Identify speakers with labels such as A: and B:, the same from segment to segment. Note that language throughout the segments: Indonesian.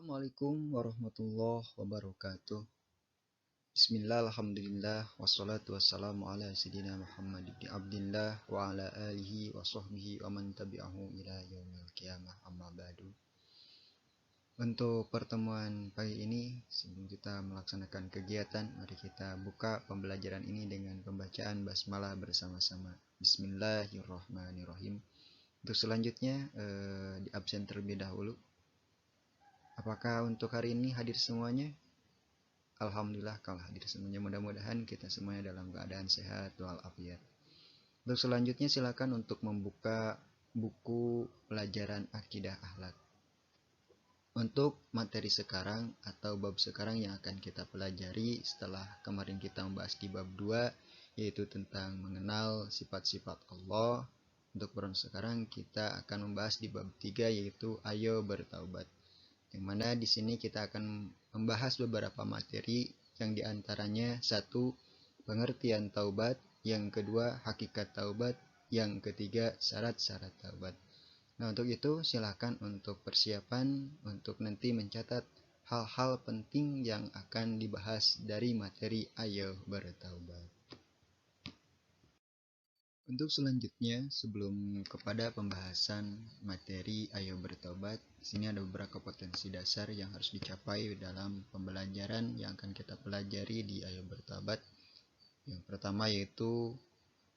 A: Assalamualaikum warahmatullahi wabarakatuh. Bismillah, alhamdulillah, wassalatu wassalamu ala sayyidina Muhammad ibn Abdillah wa ala alihi wa sahbihi wa man tabi'ahu ila yaumil qiyamah, amma ba'du. Untuk pertemuan pagi ini, sebelum kita melaksanakan kegiatan, mari kita buka pembelajaran ini dengan pembacaan basmalah bersama-sama. Bismillahirrahmanirrahim. Untuk selanjutnya, di absen terlebih dahulu. Apakah untuk hari ini hadir semuanya? Alhamdulillah kalau hadir semuanya. Mudah-mudahan kita semuanya dalam keadaan sehat walafiat. Untuk selanjutnya silakan untuk membuka buku pelajaran akidah akhlak. Untuk materi sekarang atau bab sekarang yang akan kita pelajari setelah kemarin kita membahas di bab 2, yaitu tentang mengenal sifat-sifat Allah. Untuk bab sekarang kita akan membahas di bab 3, yaitu ayo bertaubat. Yang mana di sini kita akan membahas beberapa materi yang diantaranya satu, pengertian taubat, yang kedua, hakikat taubat, yang ketiga, syarat-syarat taubat. Nah, untuk itu silakan untuk persiapan untuk nanti mencatat hal-hal penting yang akan dibahas dari materi ayo bertaubat. Untuk selanjutnya, sebelum kepada pembahasan materi ayo bertobat, di sini ada beberapa potensi dasar yang harus dicapai dalam pembelajaran yang akan kita pelajari di ayo bertobat. Yang pertama yaitu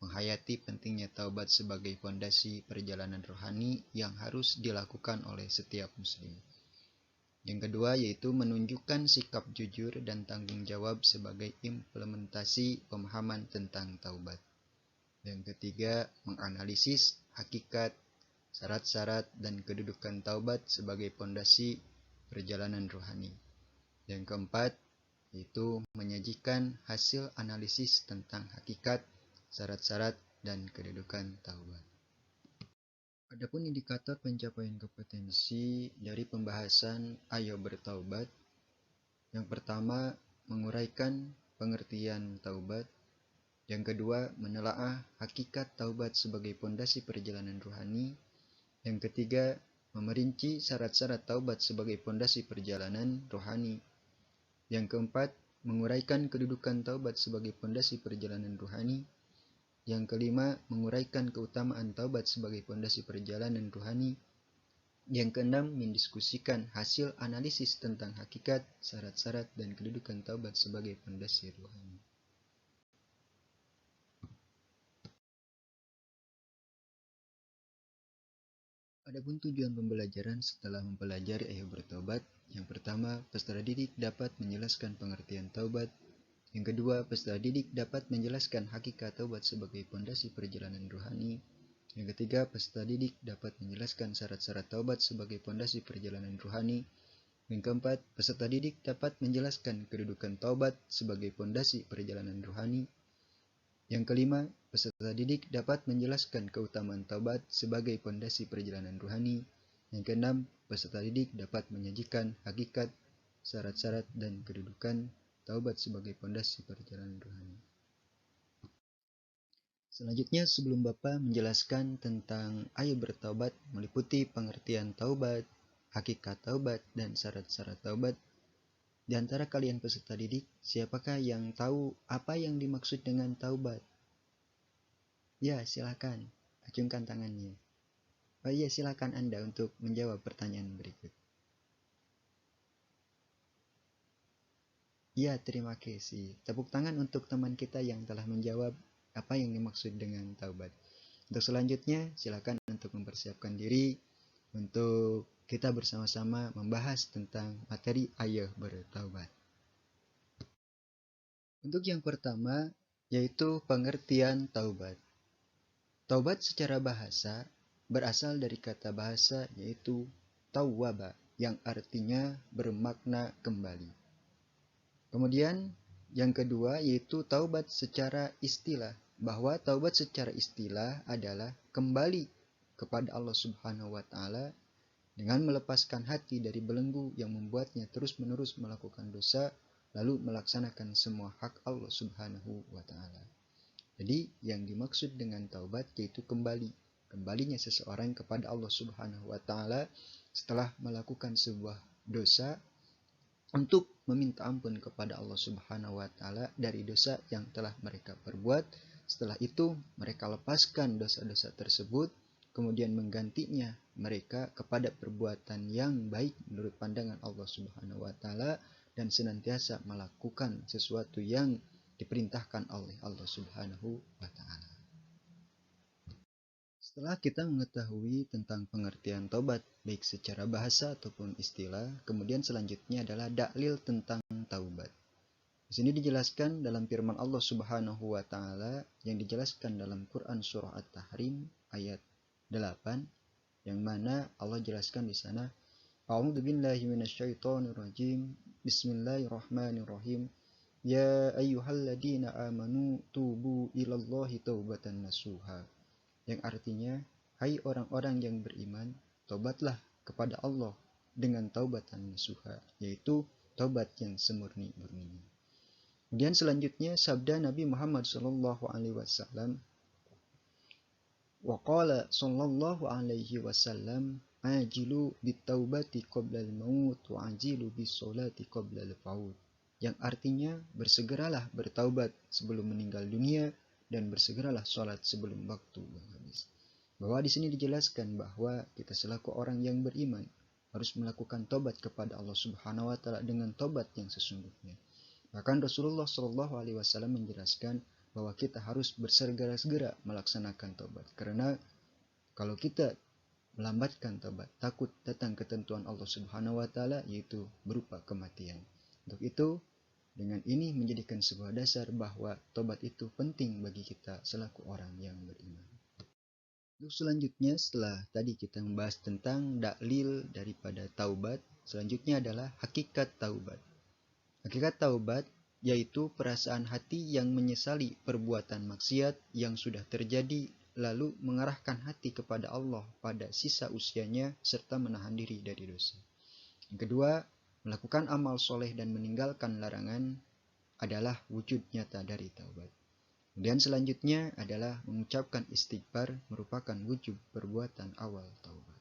A: menghayati pentingnya taubat sebagai fondasi perjalanan rohani yang harus dilakukan oleh setiap muslim. Yang kedua yaitu menunjukkan sikap jujur dan tanggung jawab sebagai implementasi pemahaman tentang taubat. Yang ketiga, menganalisis hakikat, syarat-syarat, dan kedudukan taubat sebagai pondasi perjalanan rohani. Yang keempat, yaitu menyajikan hasil analisis tentang hakikat, syarat-syarat, dan kedudukan taubat. Adapun indikator pencapaian kompetensi dari pembahasan ayo bertaubat. Yang pertama, menguraikan pengertian taubat. Yang kedua, menelaah hakikat taubat sebagai pondasi perjalanan rohani. Yang ketiga, memerinci syarat-syarat taubat sebagai pondasi perjalanan rohani. Yang keempat, menguraikan kedudukan taubat sebagai pondasi perjalanan rohani. Yang kelima, menguraikan keutamaan taubat sebagai pondasi perjalanan rohani. Yang keenam, mendiskusikan hasil analisis tentang hakikat, syarat-syarat, dan kedudukan taubat sebagai pondasi rohani. Adapun tujuan pembelajaran setelah mempelajari ayo bertobat, yang pertama, peserta didik dapat menjelaskan pengertian taubat. Yang kedua, peserta didik dapat menjelaskan hakikat taubat sebagai pondasi perjalanan rohani. Yang ketiga, peserta didik dapat menjelaskan syarat-syarat taubat sebagai pondasi perjalanan rohani. Yang keempat, peserta didik dapat menjelaskan kedudukan taubat sebagai pondasi perjalanan rohani. Yang kelima, peserta didik dapat menjelaskan keutamaan taubat sebagai pondasi perjalanan rohani. Yang keenam, peserta didik dapat menyajikan hakikat, syarat-syarat, dan kedudukan taubat sebagai pondasi perjalanan rohani. Selanjutnya, sebelum Bapak menjelaskan tentang ayo bertaubat meliputi pengertian taubat, hakikat taubat, dan syarat-syarat taubat, di antara kalian peserta didik, siapakah yang tahu apa yang dimaksud dengan taubat? Ya, silakan. Acungkan tangannya. Oh iya, silakan Anda untuk menjawab pertanyaan berikut. Ya, terima kasih. Tepuk tangan untuk teman kita yang telah menjawab apa yang dimaksud dengan taubat. Untuk selanjutnya, silakan untuk mempersiapkan diri untuk kita bersama-sama membahas tentang materi ayo bertaubat. Untuk yang pertama, yaitu pengertian taubat. Taubat secara bahasa berasal dari kata bahasa yaitu tawwaba yang artinya bermakna kembali. Kemudian yang kedua yaitu taubat secara istilah, bahwa taubat secara istilah adalah kembali kepada Allah Subhanahu wa taala dengan melepaskan hati dari belenggu yang membuatnya terus-menerus melakukan dosa lalu melaksanakan semua hak Allah Subhanahu wa taala. Jadi yang dimaksud dengan taubat yaitu kembalinya seseorang kepada Allah Subhanahu wa taala setelah melakukan sebuah dosa untuk meminta ampun kepada Allah Subhanahu wa taala dari dosa yang telah mereka perbuat. Setelah itu mereka lepaskan dosa-dosa tersebut, kemudian menggantinya mereka kepada perbuatan yang baik menurut pandangan Allah Subhanahu wa taala dan senantiasa melakukan sesuatu yang diperintahkan oleh Allah Subhanahu wa taala. Setelah kita mengetahui tentang pengertian tobat baik secara bahasa ataupun istilah, kemudian selanjutnya adalah dalil tentang taubat. Di sini dijelaskan dalam firman Allah Subhanahu wa taala yang dijelaskan dalam Quran surah At-Tahrim ayat 8, yang mana Allah jelaskan di sana, A'udzu billahi minasyaitonir rajim. Bismillahirrahmanirrahim. Ya ayyuhalladzina amanu tubu ilallahi taubatan nasuha. Yang artinya, hai orang-orang yang beriman, taubatlah kepada Allah dengan taubatan nasuha, yaitu taubat yang semurni-murninya. Kemudian selanjutnya sabda Nabi Muhammad sallallahu alaihi wasallam, wa qala sallallahu alaihi wasallam, ajilu bitaubati qabla al-maut wa ajilu bis-sholati qabla al-faut. Yang artinya, bersegeralah bertaubat sebelum meninggal dunia dan bersegeralah sholat sebelum waktu yang habis. Bahwa di sini dijelaskan bahwa kita selaku orang yang beriman harus melakukan tobat kepada Allah Subhanahu wa taala dengan tobat yang sesungguhnya. Bahkan Rasulullah Shallallahu alaihi wasallam menjelaskan bahwa kita harus bersegera-segera melaksanakan tobat, karena kalau kita melambatkan tobat, takut datang ketentuan Allah Subhanahu wa taala, yaitu berupa kematian. Untuk itu, dengan ini menjadikan sebuah dasar bahwa tobat itu penting bagi kita selaku orang yang beriman. Untuk selanjutnya, setelah tadi kita membahas tentang dalil daripada taubat, selanjutnya adalah hakikat taubat. Hakikat taubat yaitu perasaan hati yang menyesali perbuatan maksiat yang sudah terjadi, lalu mengarahkan hati kepada Allah pada sisa usianya serta menahan diri dari dosa. Yang kedua, melakukan amal soleh dan meninggalkan larangan adalah wujud nyata dari taubat. Kemudian selanjutnya adalah mengucapkan istighfar, merupakan wujud perbuatan awal taubat.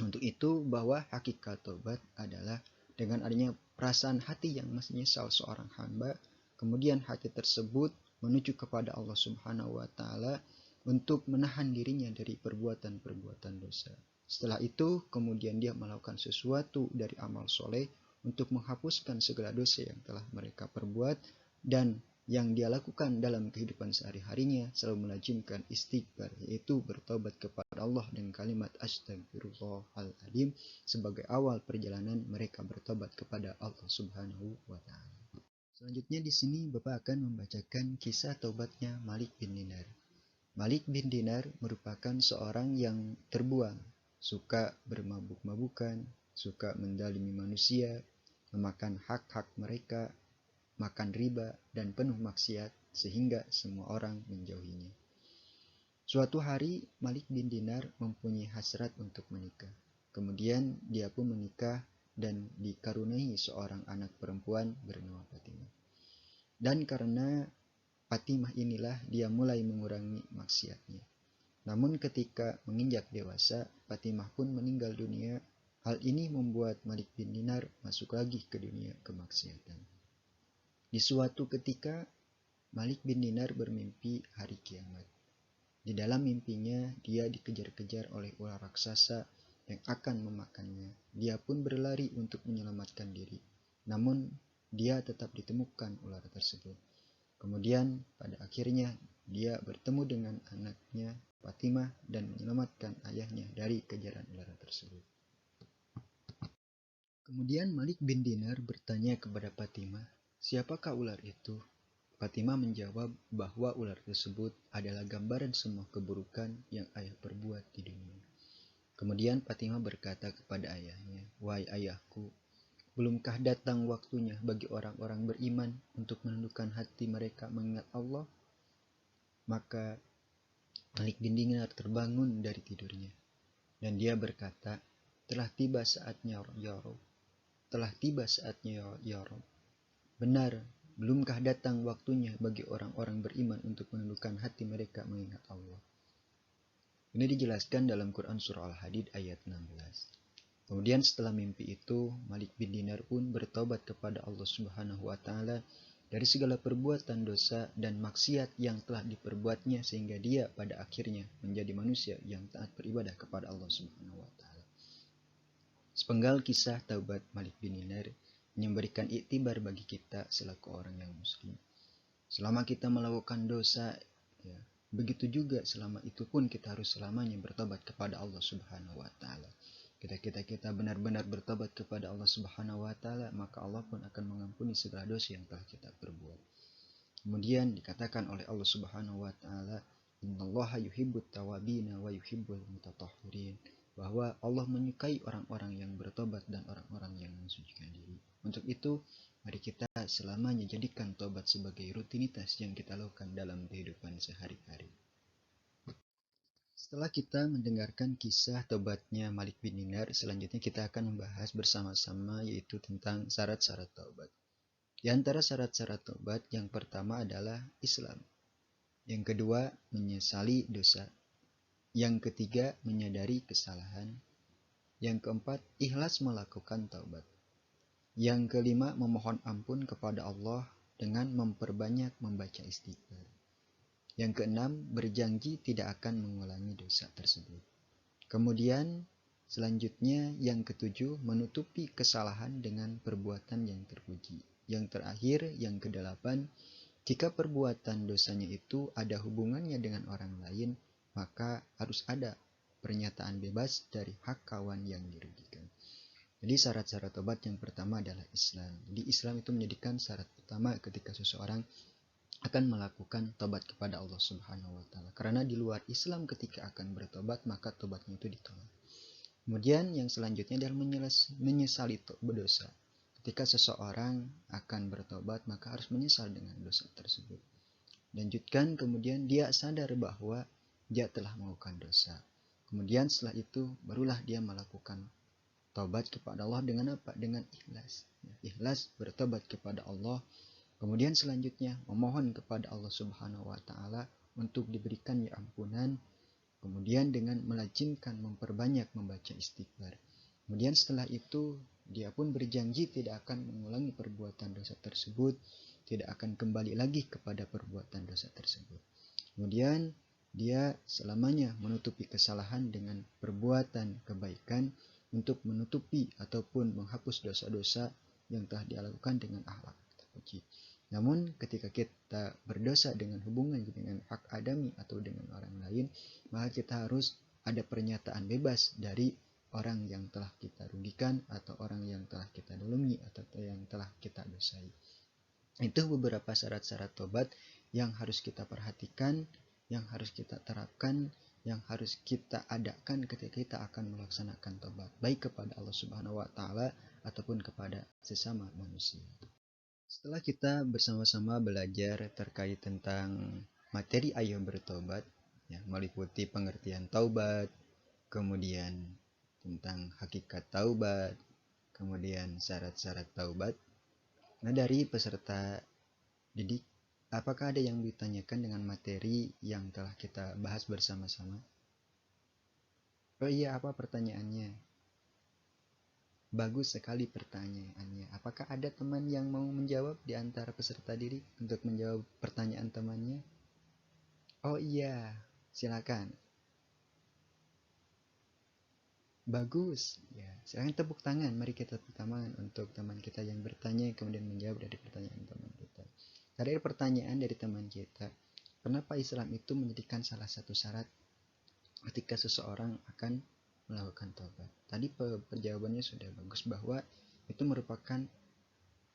A: Untuk itu, bahwa hakikat taubat adalah dengan adanya perasaan hati yang masih menyesal seorang hamba, kemudian hati tersebut menuju kepada Allah Subhanahu wa taala untuk menahan dirinya dari perbuatan-perbuatan dosa. Setelah itu, kemudian dia melakukan sesuatu dari amal soleh untuk menghapuskan segala dosa yang telah mereka perbuat, dan yang dia lakukan dalam kehidupan sehari-harinya selalu melazimkan istighfar, yaitu bertobat kepada Allah dengan kalimat Astaghfirullahaladzim sebagai awal perjalanan mereka bertobat kepada Allah Subhanahu wa taala. Selanjutnya di sini Bapak akan membacakan kisah taubatnya Malik bin Dinar. Malik bin Dinar merupakan seorang yang terbuang, suka bermabuk-mabukan, suka mendalimi manusia, memakan hak-hak mereka, makan riba, dan penuh maksiat sehingga semua orang menjauhinya. Suatu hari Malik bin Dinar mempunyai hasrat untuk menikah. Kemudian dia pun menikah dan dikaruniai seorang anak perempuan bernama Fatimah. Dan karena Fatimah inilah dia mulai mengurangi maksiatnya. Namun ketika menginjak dewasa, Fatimah pun meninggal dunia. Hal ini membuat Malik bin Dinar masuk lagi ke dunia kemaksiatan. Di suatu ketika, Malik bin Dinar bermimpi hari kiamat. Di dalam mimpinya, dia dikejar-kejar oleh ular raksasa yang akan memakannya. Dia pun berlari untuk menyelamatkan diri. Namun, dia tetap ditemukan ular tersebut. Kemudian, pada akhirnya, dia bertemu dengan anaknya Fatimah dan menyelamatkan ayahnya dari kejaran ular tersebut. Kemudian Malik bin Dinar bertanya kepada Fatimah, siapakah ular itu? Fatimah menjawab bahwa ular tersebut adalah gambaran semua keburukan yang ayah perbuat di dunia. Kemudian Fatimah berkata kepada ayahnya, wahai ayahku, belumkah datang waktunya bagi orang-orang beriman untuk menundukkan hati mereka mengingat Allah? Maka Malik bin Dinar terbangun dari tidurnya, dan dia berkata, telah tiba saatnya ya Rabb. Telah tiba saatnya ya Rabb. Benar, belumkah datang waktunya bagi orang-orang beriman untuk menundukkan hati mereka mengingat Allah. Ini dijelaskan dalam Quran Surah Al-Hadid ayat 16. Kemudian setelah mimpi itu, Malik bin Dinar pun bertobat kepada Allah Subhanahu wa taala dari segala perbuatan dosa dan maksiat yang telah diperbuatnya, sehingga dia pada akhirnya menjadi manusia yang taat beribadah kepada Allah Subhanahu wa taala. Sepenggal kisah taubat Malik bin Dinar memberikan iktibar bagi kita selaku orang yang muslim. Selama kita melakukan dosa, ya, begitu juga selama itu pun kita harus selamanya bertobat kepada Allah Subhanahu wa taala. Kita benar-benar bertobat kepada Allah Subhanahu wa taala, maka Allah pun akan mengampuni segala dosa yang telah kita perbuat. Kemudian dikatakan oleh Allah Subhanahu wa taala, "Innallaha yuhibbut tawabina wa yuhibbul mutatahhirin." Bahwa Allah menyukai orang-orang yang bertobat dan orang-orang yang mensucikan diri. Untuk itu, mari kita selamanya jadikan tobat sebagai rutinitas yang kita lakukan dalam kehidupan sehari-hari. Setelah kita mendengarkan kisah tobatnya Malik bin Dinar, selanjutnya kita akan membahas bersama-sama yaitu tentang syarat-syarat taubat. Di antara syarat-syarat taubat, yang pertama adalah Islam. Yang kedua, menyesali dosa. Yang ketiga, menyadari kesalahan. Yang keempat, ikhlas melakukan taubat. Yang kelima, memohon ampun kepada Allah dengan memperbanyak membaca istighfar. Yang keenam, berjanji tidak akan mengulangi dosa tersebut. Kemudian, selanjutnya yang ketujuh, menutupi kesalahan dengan perbuatan yang terpuji. Yang terakhir, yang kedelapan, jika perbuatan dosanya itu ada hubungannya dengan orang lain, maka harus ada pernyataan bebas dari hak kawan yang dirugikan. Jadi syarat-syarat tobat yang pertama adalah Islam. Jadi Islam itu menjadikan syarat pertama ketika seseorang akan melakukan tobat kepada Allah Subhanahu wa taala. Karena di luar Islam ketika akan bertobat, maka tobatnya itu ditolak. Kemudian yang selanjutnya adalah menyesali dosa. Ketika seseorang akan bertobat, maka harus menyesal dengan dosa tersebut. Lanjutkan, kemudian dia sadar bahwa dia telah melakukan dosa. Kemudian setelah itu barulah dia melakukan tobat kepada Allah dengan apa? Dengan ikhlas. Ikhlas bertobat kepada Allah. Kemudian selanjutnya memohon kepada Allah Subhanahu wa taala untuk diberikan ampunan. Kemudian dengan melazimkan memperbanyak membaca istighfar. Kemudian setelah itu dia pun berjanji tidak akan mengulangi perbuatan dosa tersebut, tidak akan kembali lagi kepada perbuatan dosa tersebut. Kemudian dia selamanya menutupi kesalahan dengan perbuatan kebaikan untuk menutupi ataupun menghapus dosa-dosa yang telah dia lakukan dengan akhlak terpuji. Namun ketika kita berdosa dengan hubungan dengan hak adami atau dengan orang lain, maka kita harus ada pernyataan bebas dari orang yang telah kita rugikan atau orang yang telah kita dolimi atau yang telah kita dosai. Itu beberapa syarat-syarat tobat yang harus kita perhatikan, yang harus kita terapkan, yang harus kita adakan ketika kita akan melaksanakan tobat, baik kepada Allah Subhanahu wa taala ataupun kepada sesama manusia. Setelah kita bersama-sama belajar terkait tentang materi Ayo Bertobat, ya, meliputi pengertian taubat, kemudian tentang hakikat taubat, kemudian syarat-syarat taubat. Nah, dari peserta didik, apakah ada yang ditanyakan dengan materi yang telah kita bahas bersama-sama? Oh iya, apa pertanyaannya? Bagus sekali pertanyaannya. Apakah ada teman yang mau menjawab di antara peserta didik untuk menjawab pertanyaan temannya? Oh iya, silakan. Bagus. Ya, silakan tepuk tangan. Mari kita tepuk tangan untuk teman kita yang bertanya kemudian menjawab dari pertanyaan teman kita. Tadi pertanyaan dari teman kita, kenapa Islam itu menjadikan salah satu syarat ketika seseorang akan melakukan taubat? Tadi penjawabannya sudah bagus bahwa itu merupakan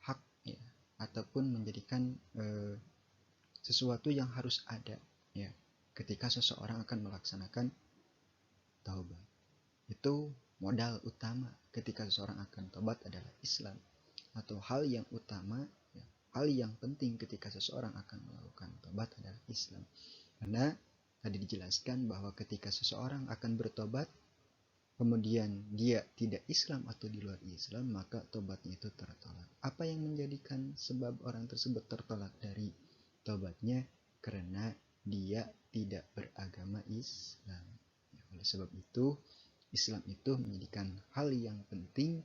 A: hak, ya, ataupun menjadikan sesuatu yang harus ada, ya, ketika seseorang akan melaksanakan taubat. Itu modal utama ketika seseorang akan taubat adalah Islam, atau hal yang utama, ya, hal yang penting ketika seseorang akan melakukan taubat adalah Islam. Karena tadi dijelaskan bahwa ketika seseorang akan bertobat kemudian dia tidak Islam atau di luar Islam, maka tobatnya itu tertolak. Apa yang menjadikan sebab orang tersebut tertolak dari tobatnya? Karena dia tidak beragama Islam. Ya, oleh sebab itu Islam itu menjadikan hal yang penting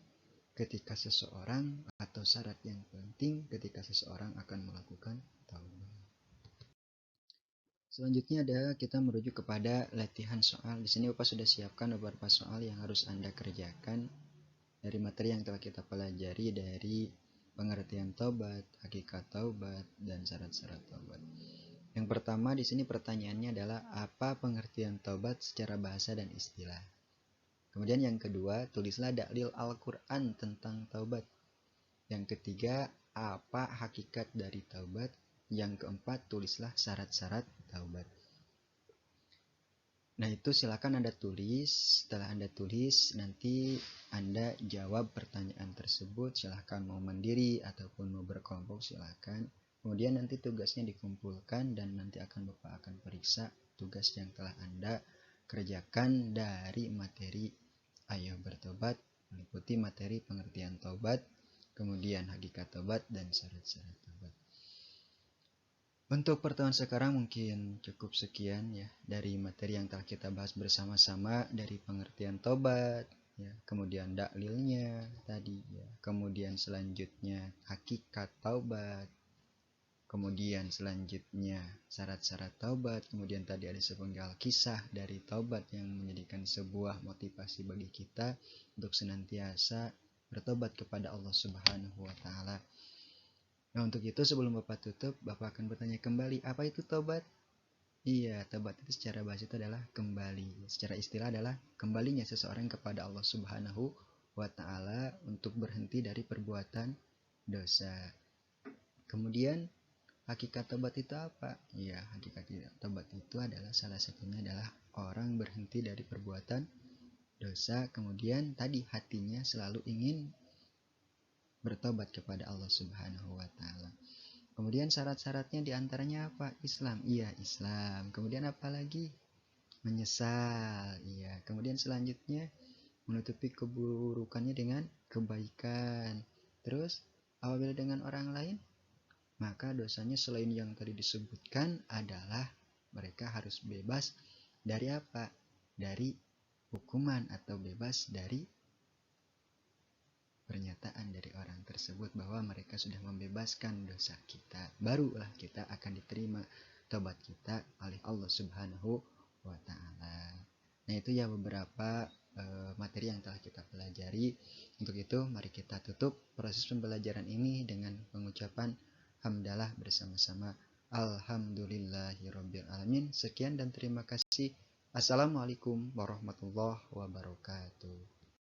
A: ketika seseorang, atau syarat yang penting ketika seseorang akan melakukan taubat. Selanjutnya adalah kita merujuk kepada latihan soal. Di sini Bapak sudah siapkan beberapa soal yang harus Anda kerjakan dari materi yang telah kita pelajari, dari pengertian taubat, hakikat taubat, dan syarat-syarat taubat. Yang pertama di sini pertanyaannya adalah apa pengertian taubat secara bahasa dan istilah. Kemudian yang kedua, tulislah dalil Al-Quran tentang taubat. Yang ketiga, apa hakikat dari taubat. Yang keempat, tulislah syarat-syarat taubat. Nah itu silakan Anda tulis. Setelah Anda tulis, nanti Anda jawab pertanyaan tersebut. Silakan mau mandiri ataupun mau berkelompok, silakan. Kemudian nanti tugasnya dikumpulkan dan nanti Bapak akan periksa tugas yang telah Anda kerjakan dari materi Ayo Bertobat, meliputi materi pengertian taubat, kemudian hakikat taubat, dan syarat-syarat taubat. Untuk pertemuan sekarang mungkin cukup sekian ya dari materi yang telah kita bahas bersama-sama, dari pengertian taubat, ya, kemudian dalilnya tadi, ya, kemudian selanjutnya hakikat taubat, kemudian selanjutnya syarat-syarat taubat, kemudian tadi ada sepenggal kisah dari taubat yang menjadikan sebuah motivasi bagi kita untuk senantiasa bertobat kepada Allah Subhanahu wa taala. Nah, untuk itu sebelum Bapak tutup, Bapak akan bertanya kembali, apa itu taubat? Iya, taubat itu secara bahasa itu adalah kembali. Secara istilah adalah kembalinya seseorang kepada Allah Subhanahu wa taala untuk berhenti dari perbuatan dosa. Kemudian hakikat taubat itu apa? Ya, hakikat taubat itu adalah salah satunya adalah orang berhenti dari perbuatan dosa, kemudian tadi hatinya selalu ingin bertobat kepada Allah Subhanahu wa taala. Kemudian syarat-syaratnya diantaranya apa? Islam. Iya, Islam. Kemudian apa lagi? Menyesal. Iya. Kemudian selanjutnya menutupi keburukannya dengan kebaikan. Terus apabila dengan orang lain, maka dosanya selain yang tadi disebutkan adalah mereka harus bebas dari apa? Dari hukuman atau bebas dari pernyataan dari orang tersebut bahwa mereka sudah membebaskan dosa kita. Barulah kita akan diterima tobat kita oleh Allah Subhanahu wa taala. Nah, itu ya beberapa materi yang telah kita pelajari. Untuk itu mari kita tutup proses pembelajaran ini dengan pengucapan hamdalah bersama-sama. Alhamdulillahirabbil alamin. Sekian dan terima kasih. Assalamualaikum warahmatullahi wabarakatuh.